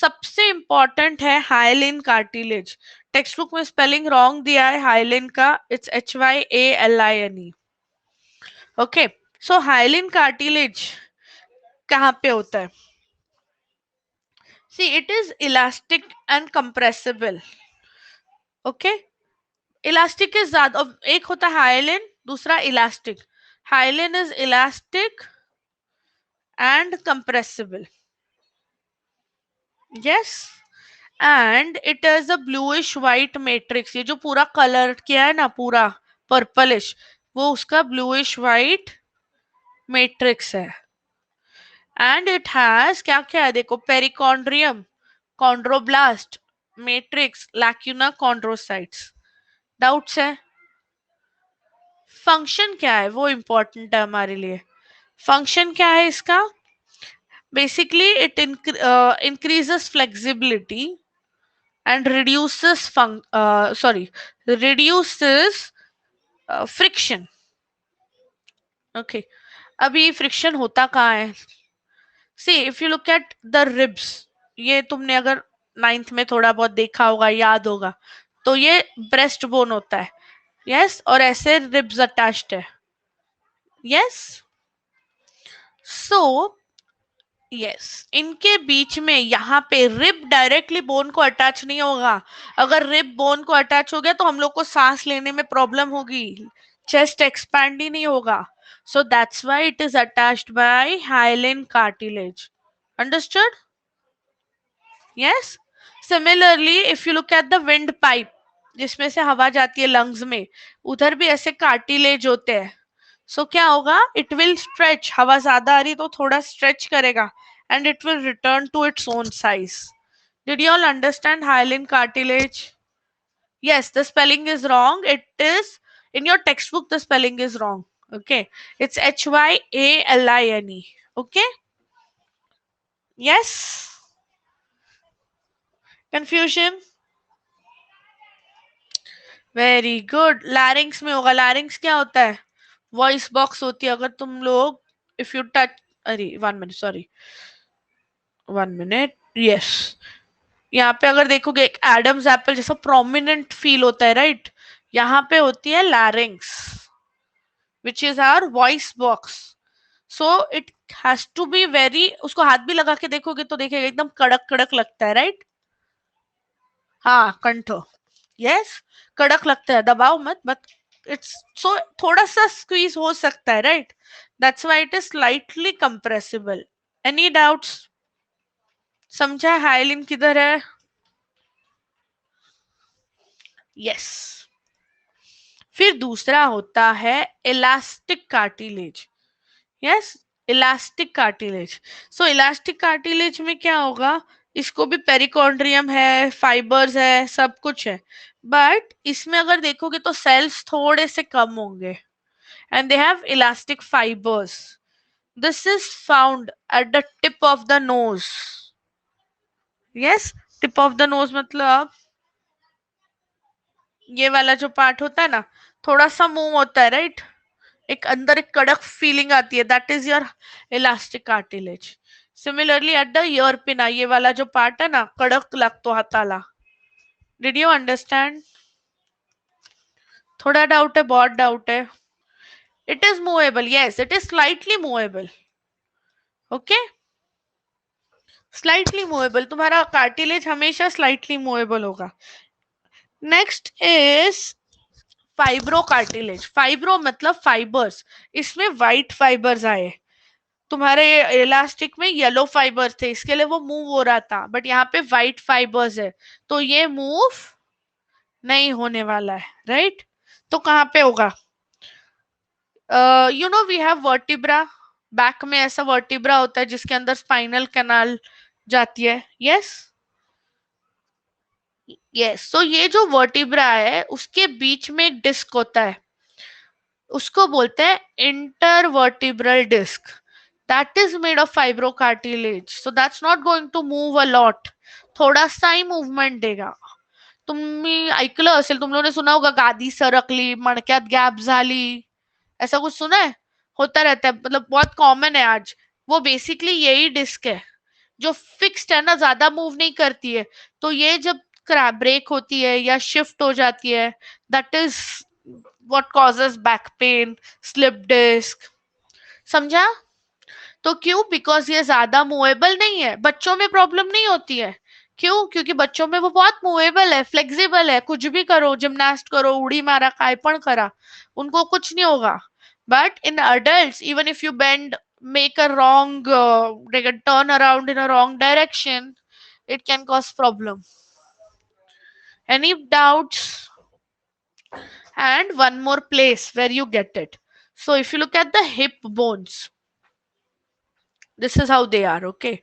सबसे important है hyaline cartilage. टेक्स्ट बुक में स्पेलिंग रॉन्ग दिया है हाइलिन का, it's HYALINE. Okay, so hyaline cartilage कहाँ पे होता है? See it is elastic and compressible. Okay, elastic के ज्यादा, एक होता है हाइलिन, दूसरा elastic. Hyaline is elastic and compressible. Yes, and it is a bluish white matrix. ये जो पूरा कलर किया है ना, पूरा पर्पलिश, वो उसका ब्लूइश व्हाइट मैट्रिक्स है. एंड इट हैज क्या क्या है देखो, perichondrium, chondroblast, matrix, lacuna, chondrocytes. Doubts है? फंक्शन क्या है वो इंपॉर्टेंट है हमारे लिए. फंक्शन क्या है इसका? Basically it increases flexibility and reduces friction. Okay, अभी फ्रिक्शन होता कहाँ है? See if you look at the ribs, ये तुमने अगर नाइन्थ में थोड़ा बहुत देखा होगा, याद होगा, तो ये ब्रेस्ट बोन होता है. यस, और ऐसे रिब्स अटैच्ड है. यस, सो यस, इनके बीच में यहाँ पे रिब डायरेक्टली बोन को अटैच नहीं होगा. अगर रिब बोन को अटैच हो गया तो हम लोग को सांस लेने में प्रॉब्लम होगी, चेस्ट एक्सपैंड ही नहीं होगा. So that's why it is attached bye hyaline cartilage. Understood? Yes. Similarly if you look at the wind pipe, जिसमें से हवा जाती है लंग्स में, उधर भी ऐसे कार्टिलेज होते हैं. सो क्या होगा, इट विल स्ट्रेच, हवा ज्यादा आ रही तो थोड़ा स्ट्रेच करेगा, and it will return to its own size. Did you all understand hyaline cartilage? yes, the spelling is wrong. It is in your textbook, the spelling is wrong. Okay, it's HYALINE. Okay, yes, confusion. Very good. लैरिंग्स में होगा. लैरिंग्स क्या होता है? Voice box होती है. अगर तुम लोग, इफ यू टच, अरे 1 मिनट, सॉरी 1 मिनट, यस, यहाँ पे अगर देखोगे एक एडम्स एप्पल जैसा प्रोमिनेंट फील होता है, राइट? यहाँ पे होती है larynx, which is our voice box. So it has to be very, उसको हाथ भी लगा के देखोगे तो देखेगा एकदम कड़क कड़क लगता है, राइट? हाँ, कंठ. यस, कड़क लगता है, दबाओ मत, बट इट्स सो थोड़ा सा स्क्वीज हो सकता है, right? That's why it is slightly compressible. Any doubts? समझा हाइलिन किधर है? यस. फिर दूसरा होता है elastic cartilage. Yes, elastic cartilage. So elastic cartilage में क्या होगा, इसको भी पेरिकॉन्ड्रियम है, फाइबर्स है, सब कुछ है, बट इसमें अगर देखोगे तो सेल्स थोड़े से कम होंगे, and they have elastic fibres. This is found at the tip of the nose. Yes, tip of the nose मतलब ये वाला जो पार्ट होता है ना, थोड़ा सा मुंह होता है, राइट? एक अंदर एक कड़क फीलिंग आती है, that is your elastic cartilage. Similarly at the year पिना, ये वाला जो पार्ट है ना, कड़क लगतो हाताला. Did you understand? थोड़ा डाउट है? बहुत डाउट है? It is movable. Yes, it is slightly movable. Okay, slightly movable. तुम्हारा कार्टिलेज हमेशा स्लाइटली मूवेबल होगा. Next is fibro cartilage. Fibro मतलब फाइबर्स. इसमें व्हाइट फाइबर्स आए. तुम्हारे इलास्टिक में येलो फाइबर्स थे, इसके लिए वो मूव हो रहा था, बट यहाँ पे व्हाइट फाइबर्स है, तो ये मूव नहीं होने वाला है, राइट? तो कहाँ पे होगा? You know we have vertebra. Back में ऐसा वर्टिब्रा होता है जिसके अंदर स्पाइनल कैनाल जाती है. Yes, yes. सो ये जो वर्टिब्रा है उसके बीच में एक डिस्क होता है, उसको बोलते हैं intervertebral disc. That is made of fibrocartilage. So that's not going to move a lot. थोड़ा सा ही मूवमेंट देगा. तुम्ही ऐकलं असेल, तुम लोगों ने सुना होगा, गादी सरकली, मणक्यात गॅप झाली, ऐसा कुछ सुना है? होता रहता है, मतलब बहुत कॉमन है आज. वो बेसिकली यही डिस्क है जो फिक्स्ड है ना, ज्यादा मूव नहीं करती है. तो ये जब क्रैक ब्रेक होती है या शिफ्ट हो जाती है, that is what causes back pain, slip disc. समझा? तो क्यों? बिकॉज ये ज्यादा मूवेबल नहीं है। बच्चों में प्रॉब्लम नहीं होती है। क्यों? क्योंकि बच्चों में वो बहुत मूवेबल है, फ्लेक्सिबल है, कुछ भी करो, जिमनास्ट करो, उड़ी मारा, कायपण करा, उनको कुछ नहीं होगा। But in adult, even if you bend, make a wrong like a turn around in a wrong direction, it can cause problem. Any doubts? And one more place where you get it. So if you look at the hip bones, this is how they are, okay?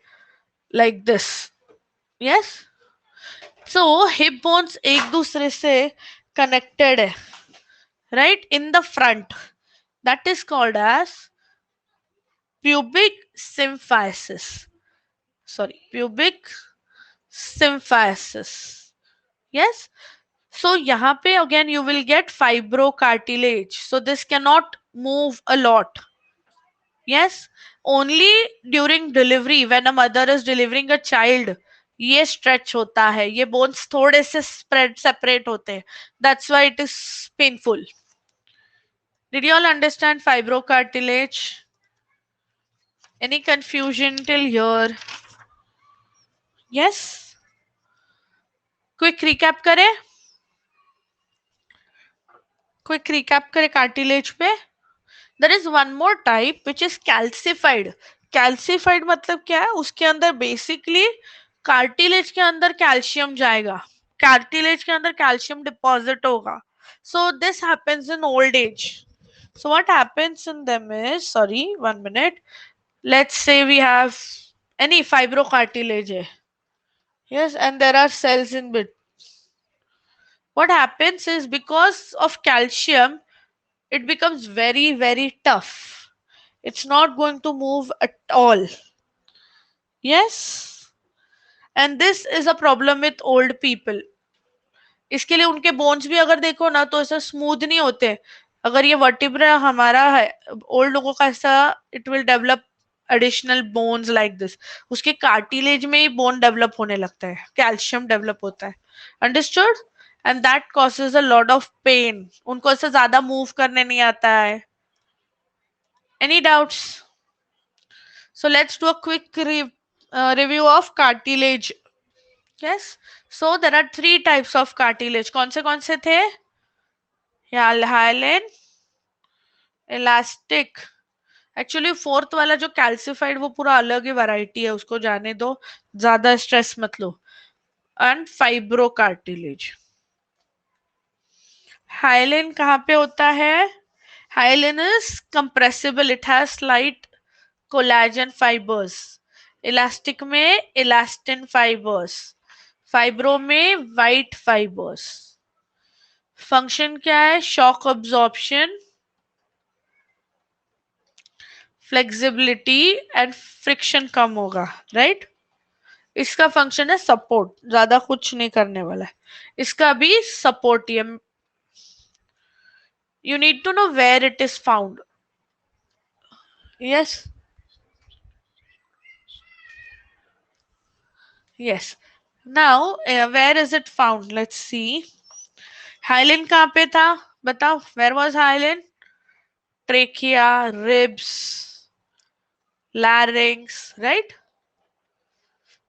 Like this. Yes? So hip bones एक दूसरे से connected है, right? In the front. That is called as pubic symphysis. Sorry, pubic symphysis. Yes? So यहाँ पे again you will get fibrocartilage. So this cannot move a lot. Yes, only during delivery, when a mother is delivering a child, ये stretch होता है, ये bones थोड़े से spread separate होते हैं. That's why it is painful. Did you all understand fibrocartilage? Any confusion till here? Yes? Quick recap करें? Quick recap करें cartilage पे? There is one more type which is calcified. Calcified मतलब क्या है? उसके अंदर basically कार्टिलेज के अंदर कैल्शियम जाएगा, कार्टिलेज के अंदर कैल्शियम डिपॉजिट होगा. So this happens in old age. So what happens in them is, sorry, 1 minute. Let's say we have any fibrocartilage है. Yes, and there are cells in bit. What happens is because of calcium, it becomes very, very tough. It's not going to move at all. Yes. And this is a problem with old people. इसके लिए उनके bones भी अगर देखो ना तो ऐसा smooth नहीं होते. अगर ये वर्टिब्रा हमारा है, ओल्ड लोगों का ऐसा, it will develop additional bones like this. उसके कार्टिलेज में ही बोन डेवलप होने लगता है, कैल्शियम डेवलप होता है. Understood? And that causes a lot of pain. उनको ऐसा ज्यादा मूव करने नहीं आता है. Any doubts? So let's do a quick review of cartilage. Yes. So there are three types of cartilage. कौन से थे? Hyaline, elastic. एक्चुअली फोर्थ वाला जो कैल्सिफाइड वो पूरा अलग ही वैरायटी है, उसको जाने दो, ज्यादा स्ट्रेस मत लो. And fibro cartilage. हाइलिन कहाँ पे होता है? Hyaline is compressible, it has slight collagen fibres. Elastic में इलास्टिन फाइबर्स, फाइब्रो में वाइट फाइबर्स. फंक्शन क्या है? Shock absorption, flexibility and friction कम होगा, राइट? इसका फंक्शन है सपोर्ट, ज्यादा कुछ नहीं करने वाला है. इसका भी support. You need to know where it is found. Yes, yes. Now where is it found? Let's see. Hyaline कहाँ पे था? बताओ, where was hyaline? Trachea, ribs, larynx, right?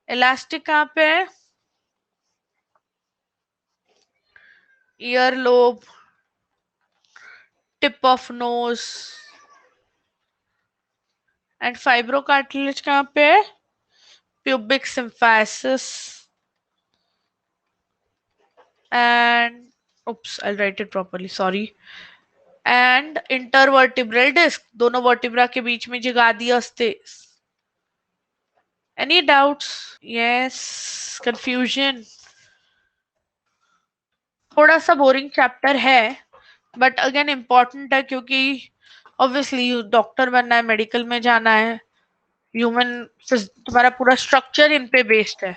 Elastic कहाँ पे है? Ear lobe, tip of nose. And fibrocartilage कहाँ पे है? pubic symphysis and, oops, I'll write it properly, sorry, and intervertebral disc. दोनों वर्टिब्रा के बीच में जगह दी असते. Any doubts? Yes, confusion. थोड़ा सा बोरिंग चैप्टर है, बट अगेन इम्पोर्टेंट है, क्योंकि ऑब्वियसली डॉक्टर बनना है, मेडिकल में जाना है, ह्यूमन, तुम्हारा पूरा स्ट्रक्चर इन पे बेस्ड है.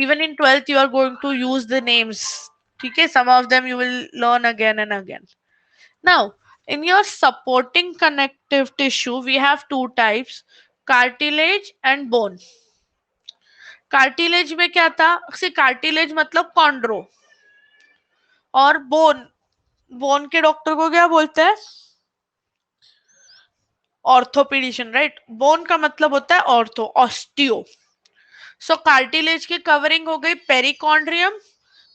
Even in 12th you are going to use the names. ठीक है, some of them you will learn again and again. Now in your supporting connective tissue we have two types, cartilage and bone. Cartilage में क्या था, सी cartilage मतलब chondro, और bone, bone के doctor को क्या बोलते हैं, ऑर्थोपीडिशियन, राइट। बोन का मतलब होता है ऑर्थो, ऑस्टियो। सो कार्टिलेज की कवरिंग हो गई पेरिकॉन्ड्रियम,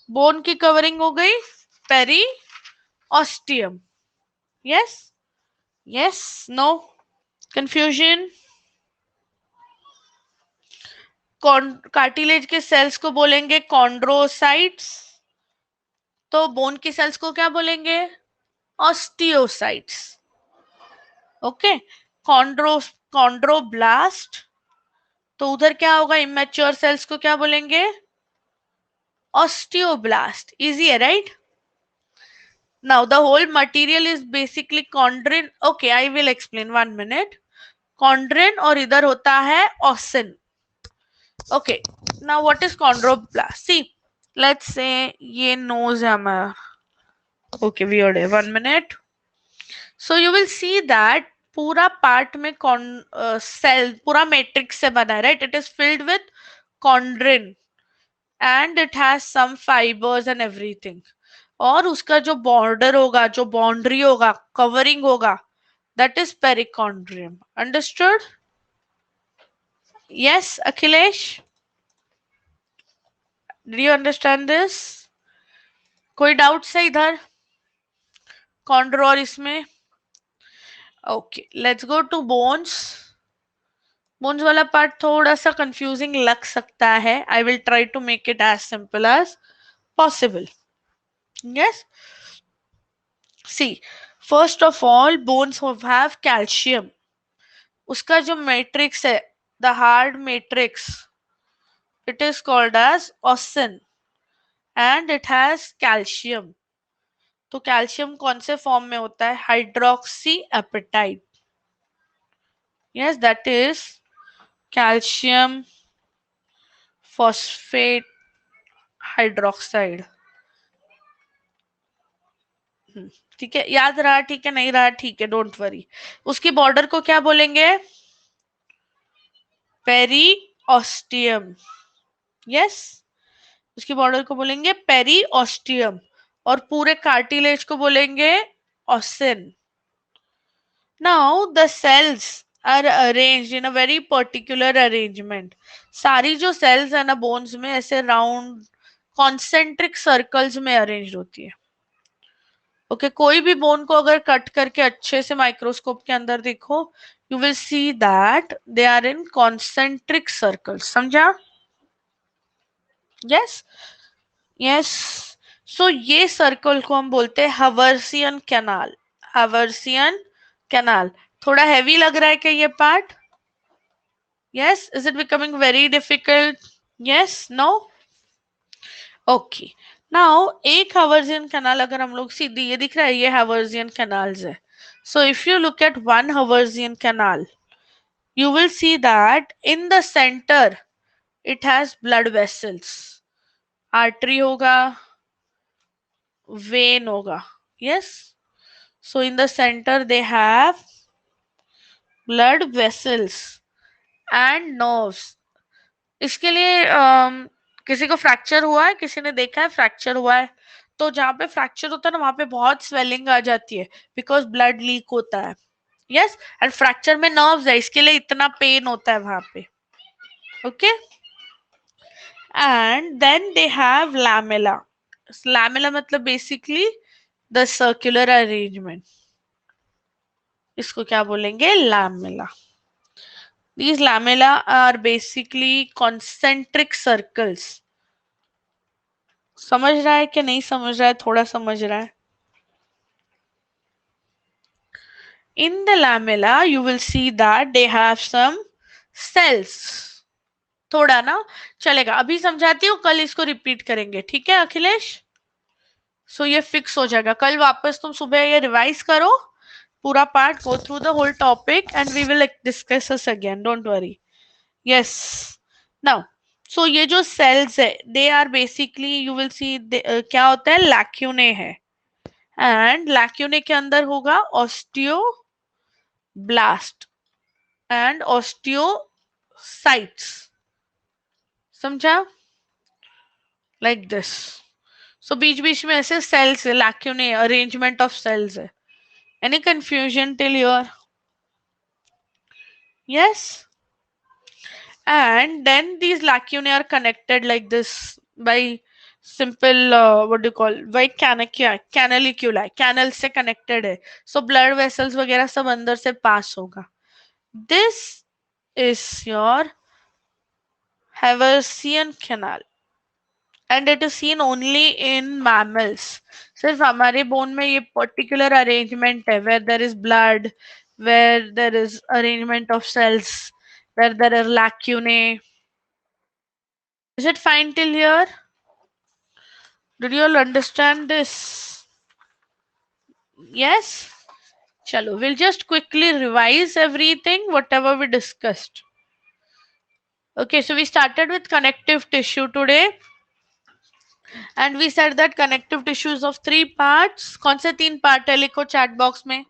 बोन की कवरिंग हो गई periosteum. Yes, yes, no confusion. Cartilage के सेल्स को बोलेंगे कॉन्ड्रोसाइट्स, तो बोन की सेल्स को क्या बोलेंगे, ऑस्टियोसाइट्स। ओके, कॉन्ड्रो कॉन्ड्रोब्लास्ट, तो उधर क्या होगा, इमेच्योर सेल्स को क्या बोलेंगे, ऑस्टियोब्लास्ट। इजी है, right. Now the whole material is basically chondrin. Okay, I will explain, 1 minute। Chondrin और इधर होता है ossein. Okay, now what is chondroblast, see let's say ये नोज है हमारा, ओके वियर्ड है, 1 minute। So you will see that पूरा part में सेल पूरा मैट्रिक्स से बना है, right. It is filled with chondrin and it has some fibres and everything, और उसका जो बॉर्डर होगा, जो बाउंड्री होगा, कवरिंग होगा, that is perichondrium. Understood? Yes Akhilesh, did you understand this? कोई डाउट्स है इधर कॉन्ड्रो और इसमें? Okay, let's go to bones. Bones वाला पार्ट थोड़ा सा कंफ्यूजिंग लग सकता है, I will try to make it as simple as possible. Yes, see first of all bones have calcium, उसका जो मैट्रिक्स है, the hard matrix, it is called as ossein and it has calcium. तो calcium कौन से form में होता है, hydroxyapatite. Yes, that is calcium phosphate hydroxide. ठीक है, याद रहा, ठीक है, नहीं रहा ठीक है, डोंट वरी। उसकी बॉर्डर को क्या बोलेंगे, पेरी ऑस्टियम। यस, उसकी बॉर्डर को बोलेंगे पेरी ऑस्टियम, और पूरे कार्टिलेज को बोलेंगे ossein. Now the cells are arranged in a very particular arrangement. सारी जो सेल्स है ना बोन्स में, ऐसे राउंड कॉन्सेंट्रिक सर्कल्स में अरेंज होती है। ओके, कोई भी बोन को अगर कट करके अच्छे से माइक्रोस्कोप के अंदर देखो, you will see that they are in concentric circles. समझा? Yes, yes. सो ये सर्कल को हम बोलते हैं हवर्सियन कैनाल। Haversian canal. थोड़ा हैवी लग रहा है क्या ये part? Yes, is it becoming very difficult? Yes, no? Okay, now एक हवर्सियन कैनाल अगर हम लोग सीधी, ये दिख रहा है, ये हवर्सियन कैनाल्स है। So if you look at one Haversian canal, you will see that in the center it has blood vessels. Artery होगा, vein होगा. Yes. So in the center they have blood vessels and nerves. इसके लिए किसी को fracture हुआ है, किसी ने देखा है फ्रैक्चर हुआ है, तो जहाँ पे फ्रैक्चर होता है ना, वहां पे बहुत स्वेलिंग आ जाती है, बिकॉज ब्लड लीक होता है। यस, एंड फ्रैक्चर में नर्व्स है, इसके लिए इतना पेन होता है वहां पे। Okay, and then they have lamella. Lamella मतलब बेसिकली द सर्कुलर अरेंजमेंट, इसको क्या बोलेंगे, lamella. These lamella are basically concentric circles. समझ रहा है कि नहीं समझ रहा है, थोड़ा समझ रहा है? In the lamella you will see that they have some cells. थोड़ा ना चलेगा, अभी समझाती हूँ, कल इसको रिपीट करेंगे, ठीक है अखिलेश? सो ये फिक्स हो जाएगा, कल वापस तुम सुबह ये रिवाइज करो पूरा part, go through the whole topic and we will discuss this again, don't worry. Yes, now so ये जो सेल्स है, they are basically, you will see क्या होता है, लैक्यूने है, एंड लैक्यूने के अंदर होगा ऑस्टियोब्लास्ट एंड ऑस्टियोसाइट्स। समझा? Like this. सो बीच बीच में ऐसे सेल्स है, लैक्यूने, अरेंजमेंट ऑफ सेल्स है. Any confusion till your? Yes. And then these lacunae are connected like this by simple what do you call, by canaliculi. Canal से connected है, so blood vessels वगैरह सब अंदर से pass होगा. This is your Haversian canal and it is seen only in mammals. सिर्फ हमारे bone में ये particular arrangement है, where there is blood, where there is arrangement of cells, where there are lacunae. Is it fine till here? Did you all understand this? Yes? Chalo, we'll just quickly revise everything, whatever we discussed. Okay, so we started with connective tissue today. And we said that connective tissue is of 3 parts. कौन से 3 part है लिखो chat box में.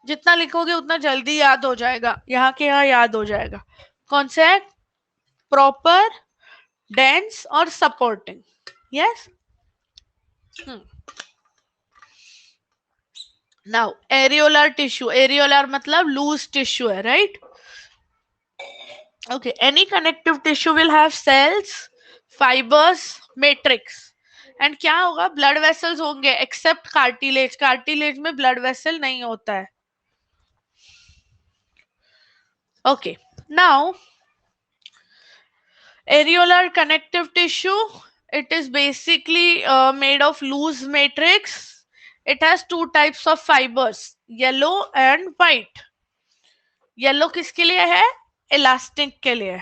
जितना लिखोगे उतना जल्दी याद हो जाएगा. यहाँ के यहाँ याद हो जाएगा. कौन से है? Proper, dense और supporting. Yes? Now, areolar tissue. Areolar मतलब loose tissue है, right? Okay, any connective tissue will have cells, fibers, matrix. And क्या होगा? Blood vessels होंगे, except cartilage. Cartilage में blood vessel नहीं होता है. Okay, now areolar connective tissue. It is basically made of loose matrix. It has 2 types of fibers, yellow and white. Yellow किसके लिए है? Elastic के लिए.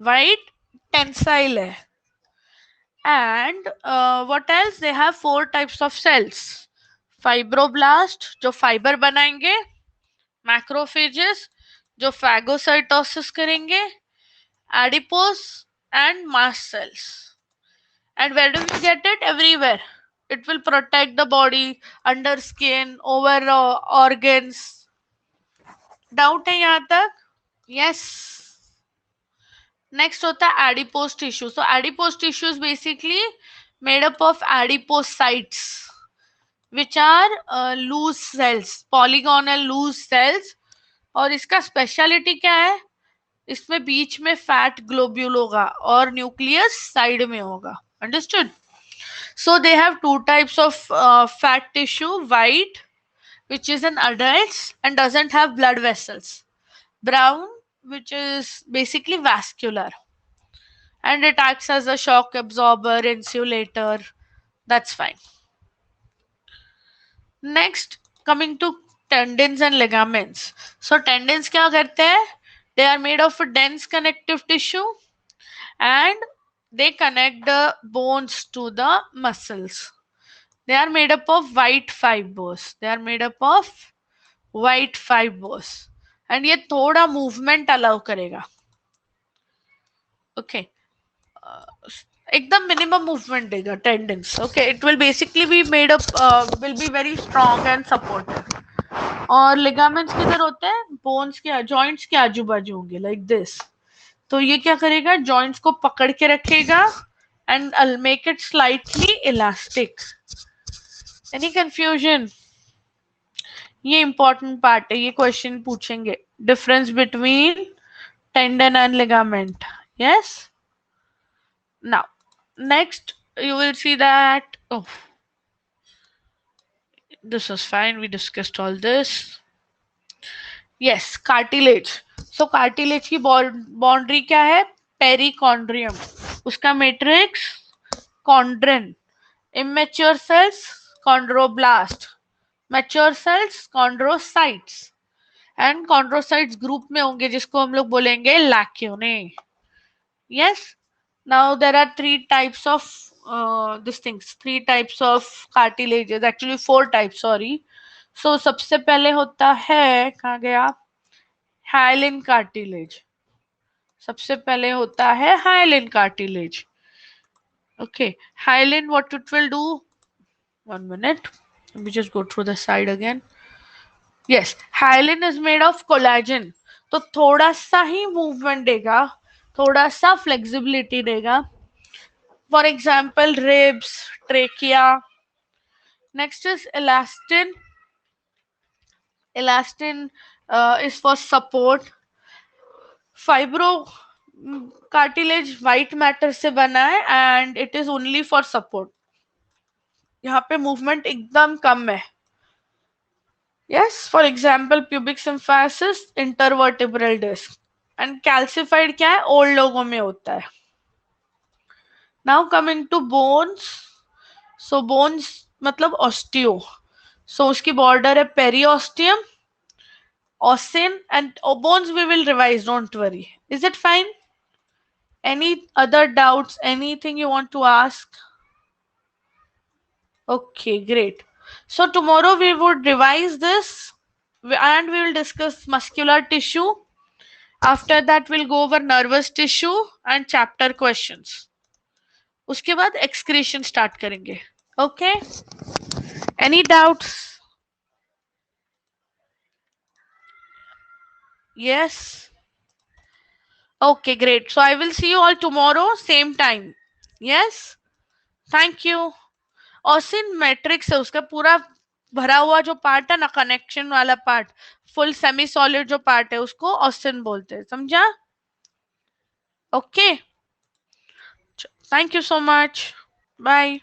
White tensile है. And what else? They have 4 types of cells. Fibroblast जो fibre बनाएंगे, macrophages जो phagocytosis करेंगे, adipose and mast cells. And where do we get it? Everywhere. It will protect the body, under skin, over organs. Doubt है यहाँ तक? Yes. Next होता है adipose tissue. So adipose tissue is basically made up of adipocytes, which are loose cells, polygonal loose cells. और इसका speciality क्या है? इसमें बीच में फैट ग्लोब्यूल होगा और न्यूक्लियस साइड में होगा. Understood? So they have 2 types of fat tissue, white, which is in adults and doesn't have blood vessels. Brown, which is basically vascular. And it acts as a shock absorber, insulator. That's fine. Next, coming to tendons and ligaments. So tendons क्या करते हैं? They are made of a dense connective tissue and they connect the bones to the muscles. They are made up of white fibers. They are made up of white fibers. And ये थोड़ा movement allow करेगा. Okay. एकदम minimum movement देगा tendons. Okay, it will basically be made up, will be very strong and supportive. और ligaments किधर होते हैं? Bones के, जॉइंट्स के आजू बाजू होंगे, लाइक दिस. तो ये क्या करेगा? जॉइंट्स को पकड़ के रखेगा and I will make it slightly elastic. Any confusion? ये इंपॉर्टेंट पार्ट है, ये क्वेश्चन पूछेंगे. Difference between tendon and ligament. Yes. Now, next you will see that, oh, this was fine, we discussed all this. Yes, cartilage. So cartilage की boundary क्या है? Perichondrium. उसका matrix chondrin. Immature cells chondroblast. Mature cells chondrocytes. And chondrocytes group में होंगे जिसको हम लोग बोलेंगे lacunae. Yes. Now there are 3 types of these things, 3 types of cartilages, actually 4 types, sorry. So सबसे पहले होता है, कहाँ गया? Hyaline cartilage. सबसे पहले होता है hyaline cartilage. Okay, hyaline, what it will do? 1 minute. Let me just go through the side again. Yes, hyaline is made of collagen. तो थोड़ा सा ही मूवमेंट देगा थोड़ा सा फ्लेक्सिबिलिटी देगा. For example ribs, trachea. Next is elastin. Elastin is for support. Fibro cartilage white matter से बना है and it is only for support. यहाँ पे मूवमेंट एकदम कम है. Yes, for example pubic symphysis, intervertebral disc. And calcified क्या है, ओल्ड लोगों में होता है. Now coming to bones. So bones मतलब ऑस्टियो. सो उसकी बॉर्डर है periosteum, ossein and bones. We will revise, don't worry. Is it fine? Any other doubts? Anything you want to ask? Okay, great. So tomorrow we would revise this and we will discuss muscular tissue. After that we'll go over nervous tissue and chapter questions. उसके बाद excretion start करेंगे. Okay? Any doubts? Yes? Okay, great. So I will see you all tomorrow, same time. Yes? Thank you. ऑसिन matrix है, उसका पूरा भरा हुआ जो part है ना, कनेक्शन वाला पार्ट, फुल सेमी सॉलिड जो पार्ट है उसको ऑसिन बोलते हैं. समझा? Okay, thank you so much. Bye.